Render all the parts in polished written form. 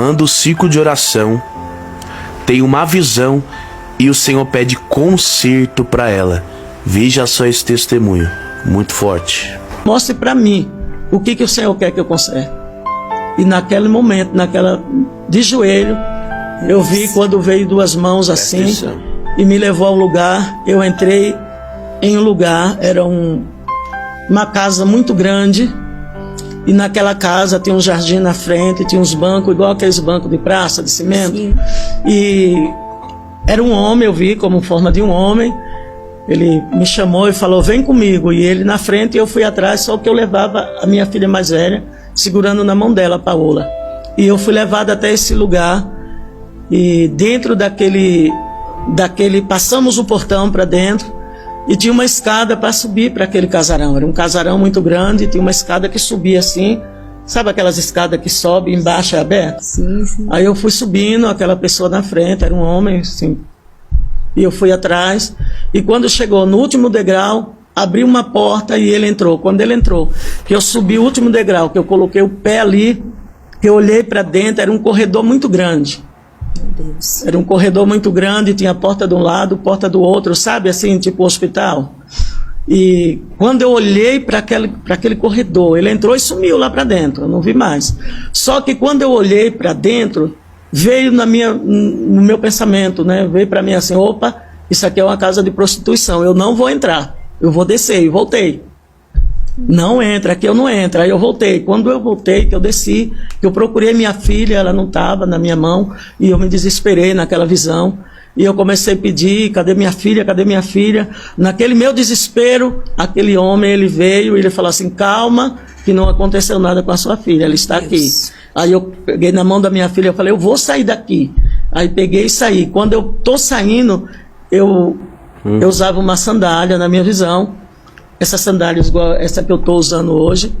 armando o ciclo de oração, tem uma visão e o Senhor pede conserto para ela. Veja só esse testemunho, muito forte. Mostre para mim o que o Senhor quer que eu conserte. E naquele momento, de joelho, eu vi quando veio duas mãos assim e me levou ao lugar. Eu entrei em um lugar, era uma casa muito grande, e naquela casa tinha um jardim na frente, tinha uns bancos, igual aqueles bancos de praça, de cimento. Sim. E era um homem, eu vi como forma de um homem. Ele me chamou e falou, vem comigo. E ele na frente e eu fui atrás, só que eu levava a minha filha mais velha, segurando na mão dela, a Paola. E eu fui levado até esse lugar, e dentro daquele passamos o portão para dentro, e tinha uma escada para subir para aquele casarão. Era um casarão muito grande, tinha uma escada que subia assim, sabe aquelas escadas que sobe embaixo é aberto? Sim, sim. Aí eu fui subindo, aquela pessoa na frente, era um homem, assim, e eu fui atrás, e quando chegou no último degrau, abri uma porta e ele entrou. Quando ele entrou, que eu subi o último degrau, que eu coloquei o pé ali, que eu olhei para dentro, era um corredor muito grande. Meu Deus. Era um corredor muito grande, tinha porta de um lado, porta do outro, sabe, assim, tipo hospital. E quando eu olhei para aquele corredor, ele entrou e sumiu lá para dentro, eu não vi mais. Só que quando eu olhei para dentro, veio no meu pensamento, né? Veio para mim assim, opa, isso aqui é uma casa de prostituição, eu não vou entrar, eu vou descer, e voltei. Não entra, aqui eu não entro. Aí eu voltei. Quando eu voltei, que eu desci, que eu procurei minha filha, ela não estava na minha mão, e eu me desesperei naquela visão. E eu comecei a pedir, cadê minha filha, cadê minha filha? Naquele meu desespero, aquele homem, ele veio e ele falou assim, calma, que não aconteceu nada com a sua filha, ela está aqui. Aí eu peguei na mão da minha filha, eu falei, eu vou sair daqui. Aí peguei e saí. Quando eu tô saindo, eu usava uma sandália na minha visão, essa sandália igual essa que eu estou usando hoje,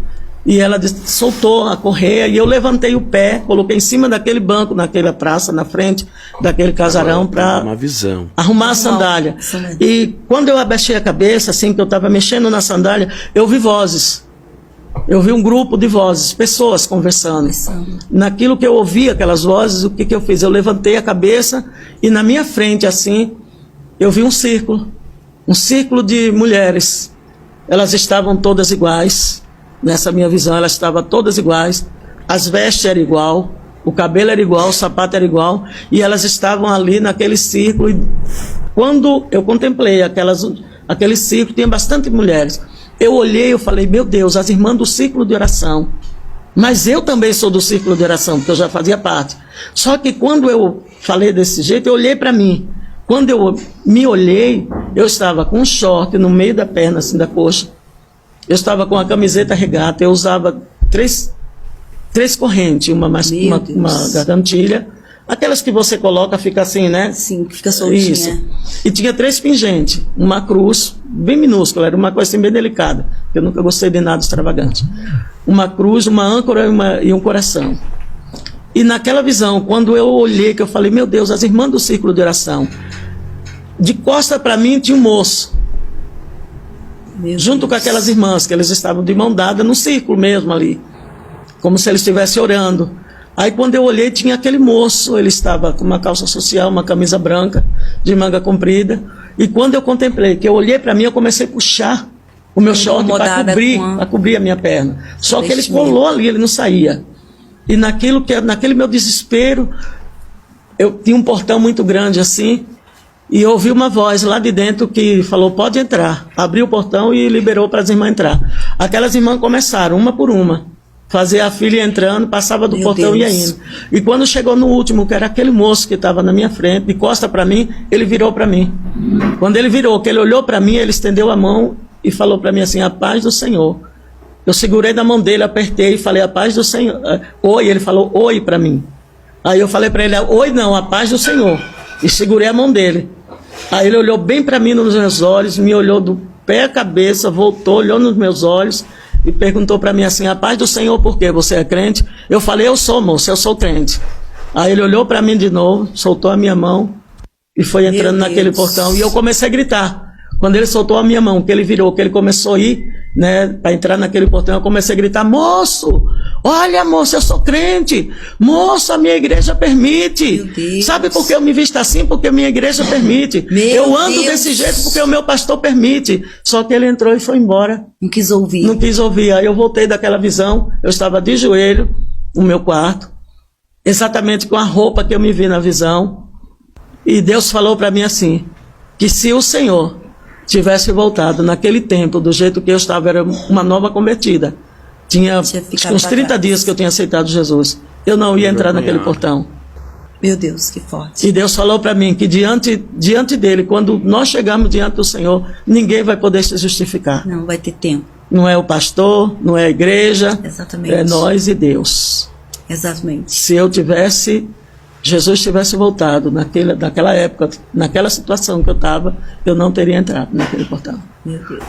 e ela soltou a correia, e eu levantei o pé, coloquei em cima daquele banco, naquela praça, na frente daquele casarão, para arrumar a sandália. E quando eu abaixei a cabeça, assim, que eu estava mexendo na sandália, eu vi vozes. Eu vi um grupo de vozes, pessoas conversando. Naquilo que eu ouvi, aquelas vozes, o que eu fiz? Eu levantei a cabeça, e na minha frente, assim, eu vi um círculo de mulheres. Elas estavam todas iguais, nessa minha visão, elas estavam todas iguais, as vestes eram igual, o cabelo era igual, o sapato era igual, e elas estavam ali naquele círculo. E quando eu contemplei aquele círculo, tinha bastante mulheres. Eu olhei, eu falei, meu Deus, as irmãs do círculo de oração. Mas eu também sou do círculo de oração, porque eu já fazia parte. Só que quando eu falei desse jeito, eu olhei para mim. Quando eu me olhei, eu estava com um short no meio da perna, assim, da coxa. Eu estava com a camiseta regata, eu usava três correntes, uma gargantilha, aquelas que você coloca, fica assim, né? Sim, que fica soltinha. Isso. E tinha 3 pingentes, uma cruz, bem minúscula, era uma coisa assim, bem delicada, eu nunca gostei de nada extravagante. Uma cruz, uma âncora e um coração. E naquela visão, quando eu olhei, que eu falei, meu Deus, as irmãs do círculo de oração, de costa para mim tinha um moço, junto com aquelas irmãs, que eles estavam de mão dada no círculo mesmo ali, como se eles estivessem orando. Aí quando eu olhei, tinha aquele moço, ele estava com uma calça social, uma camisa branca, de manga comprida, e quando eu contemplei, que eu olhei para mim, eu comecei a puxar o meu short para cobrir a minha perna. Só que ele colou ali, ele não saía. E naquele meu desespero, eu tinha um portão muito grande assim, e eu ouvi uma voz lá de dentro que falou, pode entrar. Abriu o portão e liberou para as irmãs entrar. Aquelas irmãs começaram, uma por uma, fazer a filha entrando, passava do portão e ia indo. E quando chegou no último, que era aquele moço que estava na minha frente, de costa para mim, ele virou para mim. Quando ele virou, que ele olhou para mim, ele estendeu a mão e falou para mim assim, a paz do Senhor. Eu segurei na mão dele, apertei e falei, a paz do Senhor. Oi, ele falou, oi para mim. Aí eu falei para ele, oi não, a paz do Senhor. E segurei a mão dele. Aí ele olhou bem para mim nos meus olhos, me olhou do pé à cabeça, voltou, olhou nos meus olhos e perguntou para mim assim, a paz do Senhor, por quê? Você é crente? Eu falei, eu sou, moço, eu sou crente. Aí ele olhou para mim de novo, soltou a minha mão e foi entrando naquele portão. E eu comecei a gritar. Quando ele soltou a minha mão, que ele virou, que ele começou a ir, né, para entrar naquele portão, eu comecei a gritar: moço, olha, moço, eu sou crente, moço, a minha igreja permite. Meu Deus. Sabe por que eu me visto assim? Porque a minha igreja permite. Eu ando desse jeito porque o meu pastor permite. Só que ele entrou e foi embora. Não quis ouvir. Não quis ouvir. Aí eu voltei daquela visão, eu estava de joelho no meu quarto, exatamente com a roupa que eu me vi na visão, e Deus falou para mim assim, que se o Senhor tivesse voltado naquele tempo, do jeito que eu estava, era uma nova convertida, tinha uns 30 dias que eu tinha aceitado Jesus, eu não ia entrar naquele portão. Meu Deus, que forte. E Deus falou para mim que diante dele, quando nós chegarmos diante do Senhor, ninguém vai poder se justificar. Não vai ter tempo. Não é o pastor, não é a igreja, Exatamente. é nós e Deus. Exatamente. Se Jesus tivesse voltado naquela época, naquela situação que eu estava, eu não teria entrado naquele portão. Meu Deus.